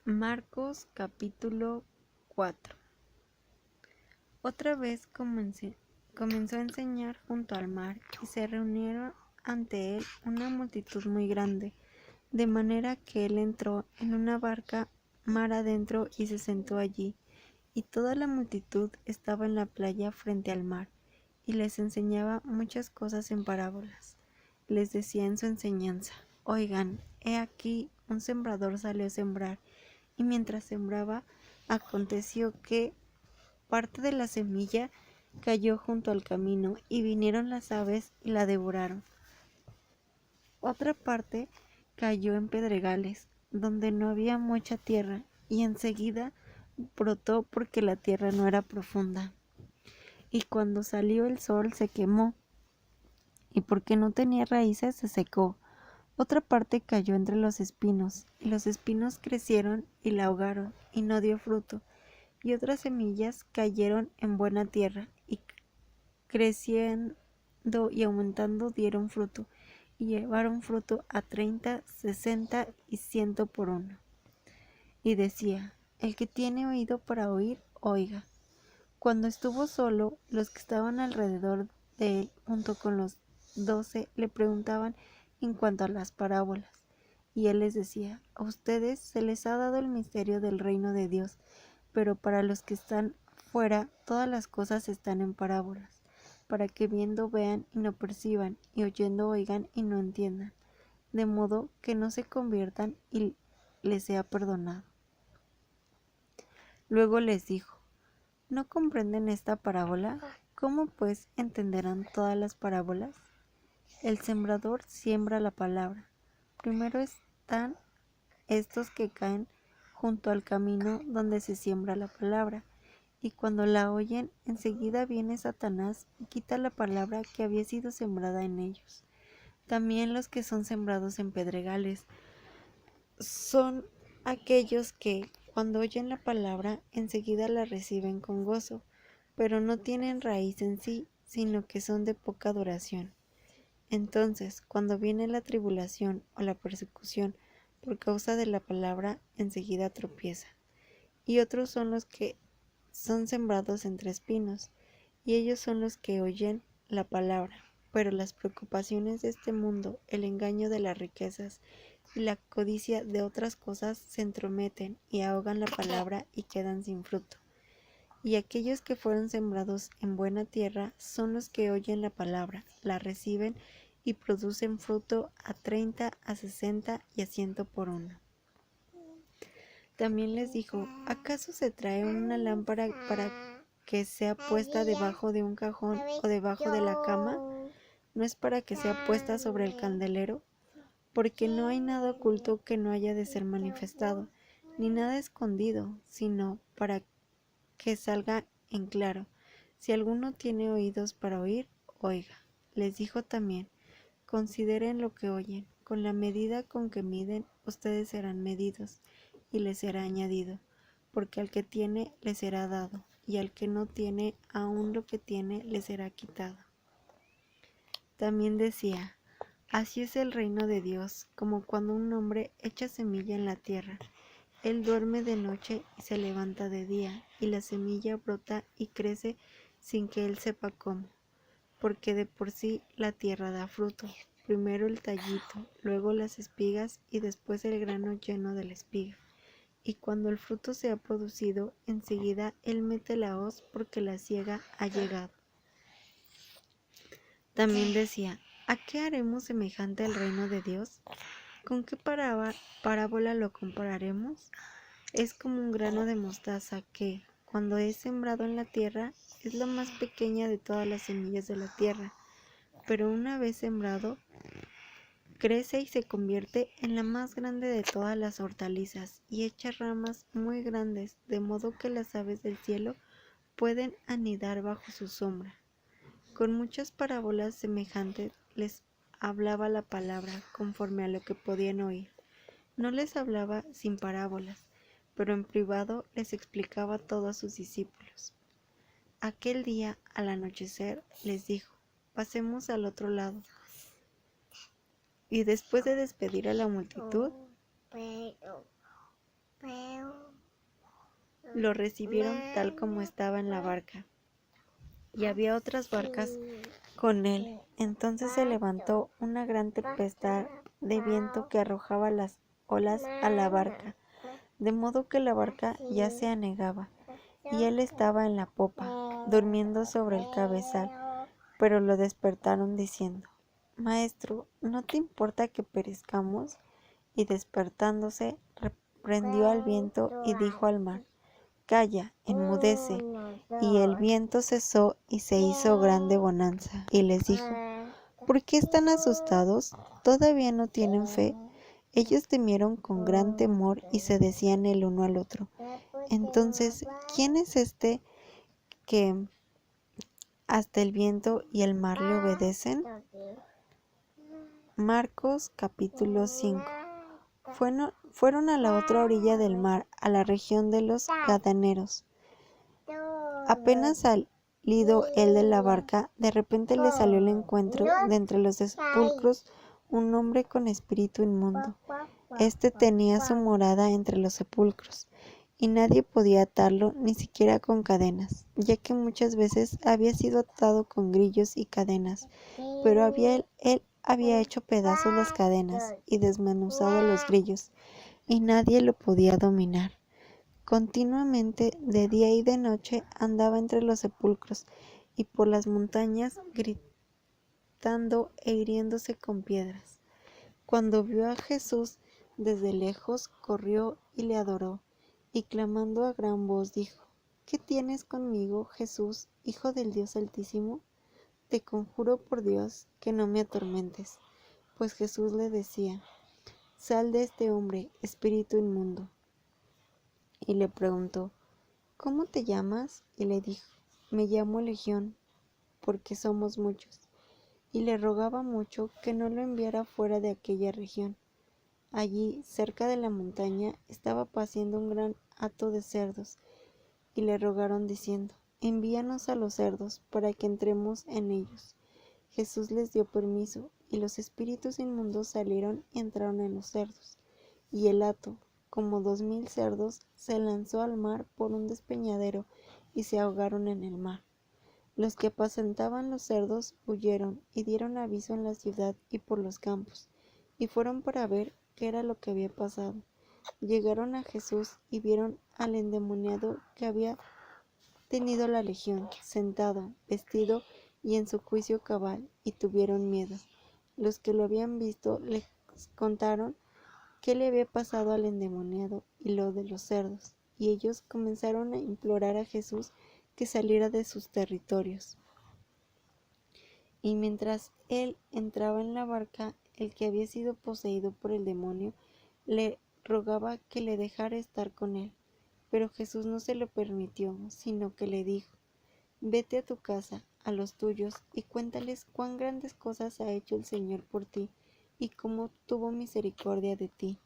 Marcos capítulo 4. Otra vez comenzó a enseñar junto al mar, y se reunieron ante él una multitud muy grande, de manera que él entró en una barca mar adentro y se sentó allí, y toda la multitud estaba en la playa frente al mar, y les enseñaba muchas cosas en parábolas. Les decía en su enseñanza: Oigan, he aquí un sembrador salió a sembrar, y mientras sembraba, aconteció que parte de la semilla cayó junto al camino, y vinieron las aves y la devoraron. Otra parte cayó en pedregales, donde no había mucha tierra, y enseguida brotó porque la tierra no era profunda. Y cuando salió el sol se quemó, y porque no tenía raíces se secó. Otra parte cayó entre los espinos, y los espinos crecieron y la ahogaron, y no dio fruto. Y otras semillas cayeron en buena tierra, y creciendo y aumentando dieron fruto, y llevaron fruto a 30, 60 y 100 por uno. Y decía: El que tiene oído para oír, oiga. Cuando estuvo solo, los que estaban alrededor de él, junto con los 12, le preguntaban en cuanto a las parábolas. Y él les decía: A ustedes se les ha dado el misterio del reino de Dios, pero para los que están fuera, todas las cosas están en parábolas, para que viendo vean y no perciban, y oyendo oigan y no entiendan, de modo que no se conviertan y les sea perdonado. Luego les dijo: ¿No comprenden esta parábola? ¿Cómo pues entenderán todas las parábolas? El sembrador siembra la palabra. Primero están estos que caen junto al camino donde se siembra la palabra, y cuando la oyen, enseguida viene Satanás y quita la palabra que había sido sembrada en ellos. También los que son sembrados en pedregales son aquellos que, cuando oyen la palabra, enseguida la reciben con gozo, pero no tienen raíz en sí, sino que son de poca duración. Entonces, cuando viene la tribulación o la persecución por causa de la palabra, enseguida tropiezan. Y otros son los que son sembrados entre espinos, y ellos son los que oyen la palabra, pero las preocupaciones de este mundo, el engaño de las riquezas y la codicia de otras cosas se entrometen y ahogan la palabra y quedan sin fruto. Y aquellos que fueron sembrados en buena tierra son los que oyen la palabra, la reciben y producen fruto a 30, a 60 y a 100 por uno. También les dijo: ¿Acaso se trae una lámpara para que sea puesta debajo de un cajón o debajo de la cama? ¿No es para que sea puesta sobre el candelero? Porque no hay nada oculto que no haya de ser manifestado, ni nada escondido, sino para que salga en claro. Si alguno tiene oídos para oír, oiga. Les dijo también: Consideren lo que oyen. Con la medida con que miden, ustedes serán medidos, y les será añadido. Porque al que tiene, le será dado, y al que no tiene, aún lo que tiene, le será quitado. También decía: Así es el reino de Dios, como cuando un hombre echa semilla en la tierra. Él duerme de noche y se levanta de día, y la semilla brota y crece sin que él sepa cómo, porque de por sí la tierra da fruto, primero el tallito, luego las espigas y después el grano lleno de la espiga. Y cuando el fruto se ha producido, enseguida él mete la hoz porque la siega ha llegado. También decía: ¿A qué haremos semejante el reino de Dios? ¿Con qué parábola lo compararemos? Es como un grano de mostaza que, cuando es sembrado en la tierra, es la más pequeña de todas las semillas de la tierra, pero una vez sembrado, crece y se convierte en la más grande de todas las hortalizas y echa ramas muy grandes, de modo que las aves del cielo pueden anidar bajo su sombra. Con muchas parábolas semejantes les hablaba la palabra conforme a lo que podían oír. No les hablaba sin parábolas, pero en privado les explicaba todo a sus discípulos. Aquel día, al anochecer, les dijo: Pasemos al otro lado. Y después de despedir a la multitud, lo recibieron tal como estaba en la barca, y había otras barcas con él. Entonces se levantó una gran tempestad de viento que arrojaba las olas a la barca, de modo que la barca ya se anegaba, y él estaba en la popa, durmiendo sobre el cabezal. Pero lo despertaron diciendo: Maestro, ¿no te importa que perezcamos? Y despertándose, reprendió al viento y dijo al mar: Calla, enmudece. Y el viento cesó y se hizo grande bonanza. Y les dijo: ¿Por qué están asustados? ¿Todavía no tienen fe? Ellos temieron con gran temor y se decían el uno al otro: Entonces, ¿quién es este que hasta el viento y el mar le obedecen? Marcos capítulo 5. Fueron a la otra orilla del mar, a la región de los Gadaneros. Apenas salido él de la barca, de repente le salió al encuentro de entre los sepulcros un hombre con espíritu inmundo. Este tenía su morada entre los sepulcros, y nadie podía atarlo, ni siquiera con cadenas, ya que muchas veces había sido atado con grillos y cadenas, pero él había hecho pedazos las cadenas y desmenuzado los grillos, y nadie lo podía dominar. Continuamente, de día y de noche, andaba entre los sepulcros y por las montañas, gritando e hiriéndose con piedras. Cuando vio a Jesús desde lejos, corrió y le adoró, y clamando a gran voz dijo: ¿Qué tienes conmigo, Jesús, Hijo del Dios Altísimo? Te conjuro por Dios que no me atormentes. Pues Jesús le decía: Sal de este hombre, espíritu inmundo. Y le preguntó: ¿Cómo te llamas? Y le dijo: Me llamo Legión, porque somos muchos. Y le rogaba mucho que no lo enviara fuera de aquella región. Allí, cerca de la montaña, estaba paciendo un gran hato de cerdos, y le rogaron diciendo: Envíanos a los cerdos, para que entremos en ellos. Jesús les dio permiso, y los espíritus inmundos salieron y entraron en los cerdos. Y el hato, como 2000 cerdos, se lanzó al mar por un despeñadero, y se ahogaron en el mar. Los que apacentaban los cerdos huyeron, y dieron aviso en la ciudad y por los campos, y fueron para ver qué era lo que había pasado. Llegaron a Jesús y vieron al endemoniado que había tenido la legión, sentado, vestido y en su juicio cabal, y tuvieron miedo. Los que lo habían visto les contaron qué le había pasado al endemoniado y lo de los cerdos, y ellos comenzaron a implorar a Jesús que saliera de sus territorios. Y mientras él entraba en la barca, el que había sido poseído por el demonio le rogaba que le dejara estar con él. Pero Jesús no se lo permitió, sino que le dijo: Vete a tu casa, a los tuyos, y cuéntales cuán grandes cosas ha hecho el Señor por ti, y cómo tuvo misericordia de ti.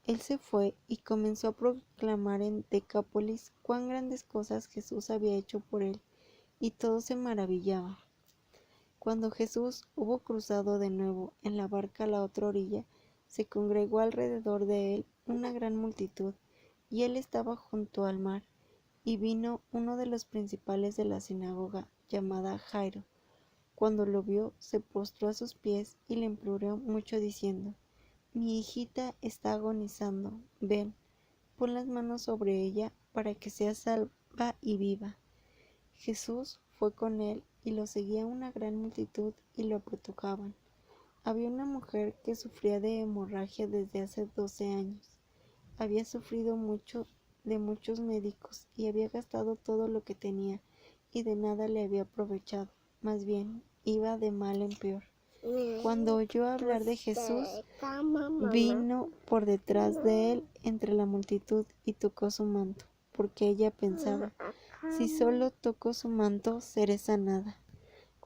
Él se fue y comenzó a proclamar en Decápolis cuán grandes cosas Jesús había hecho por él, y todos se maravillaban. Cuando Jesús hubo cruzado de nuevo en la barca a la otra orilla, se congregó alrededor de él una gran multitud, y él estaba junto al mar. Y vino uno de los principales de la sinagoga, llamada Jairo. Cuando lo vio, se postró a sus pies y le imploró mucho diciendo: Mi hijita está agonizando. Ven, pon las manos sobre ella para que sea salva y viva. Jesús fue con él, y lo seguía una gran multitud y lo apretujaban. Había una mujer que sufría de hemorragia desde hace 12 años. Había sufrido mucho de muchos médicos y había gastado todo lo que tenía, y de nada le había aprovechado, más bien iba de mal en peor. Cuando oyó hablar de Jesús, vino por detrás de él entre la multitud y tocó su manto, porque ella pensaba: si solo toco su manto, seré sanada.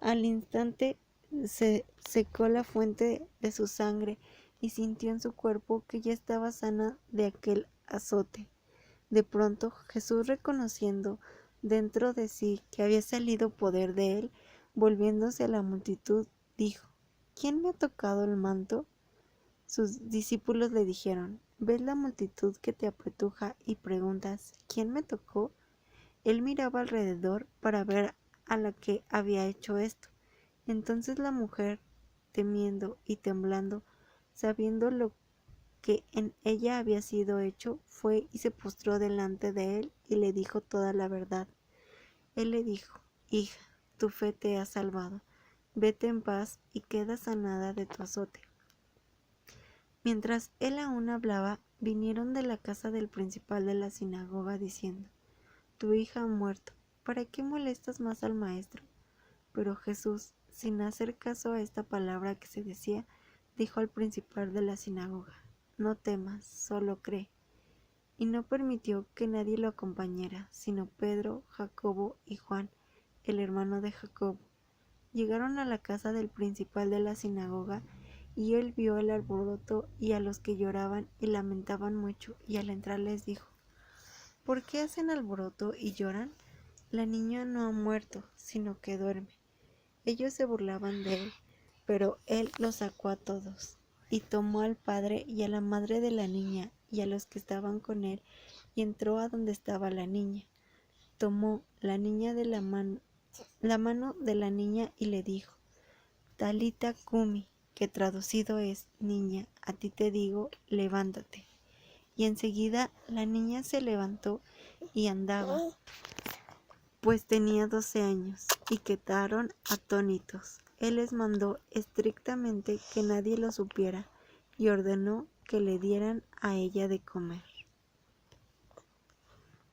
Al instante se secó la fuente de su sangre y sintió en su cuerpo que ya estaba sana de aquel azote. De pronto Jesús, reconociendo dentro de sí que había salido poder de él, volviéndose a la multitud, dijo: ¿Quién me ha tocado el manto? Sus discípulos le dijeron: ves la multitud que te apretuja y preguntas, ¿quién me tocó? Él miraba alrededor para ver a la que había hecho esto. Entonces la mujer, temiendo y temblando, sabiendo lo que en ella había sido hecho, fue y se postró delante de él y le dijo toda la verdad. Él le dijo, hija, tu fe te ha salvado. Vete en paz y queda sanada de tu azote. Mientras él aún hablaba, vinieron de la casa del principal de la sinagoga diciendo, tu hija ha muerto, ¿para qué molestas más al maestro? Pero Jesús, sin hacer caso a esta palabra que se decía, dijo al principal de la sinagoga, no temas, solo cree. Y no permitió que nadie lo acompañara, sino Pedro, Jacobo y Juan, el hermano de Jacobo. Llegaron a la casa del principal de la sinagoga, y él vio el alboroto y a los que lloraban y lamentaban mucho, y al entrar les dijo, ¿por qué hacen alboroto y lloran? La niña no ha muerto, sino que duerme. Ellos se burlaban de él, pero él los sacó a todos, y tomó al padre y a la madre de la niña y a los que estaban con él, y entró a donde estaba la niña. Tomó la mano de la niña y le dijo, Talita Kumi, que traducido es, niña, a ti te digo, levántate. Y enseguida la niña se levantó y andaba, pues tenía 12 años, y quedaron atónitos. Él les mandó estrictamente que nadie lo supiera, y ordenó que le dieran a ella de comer.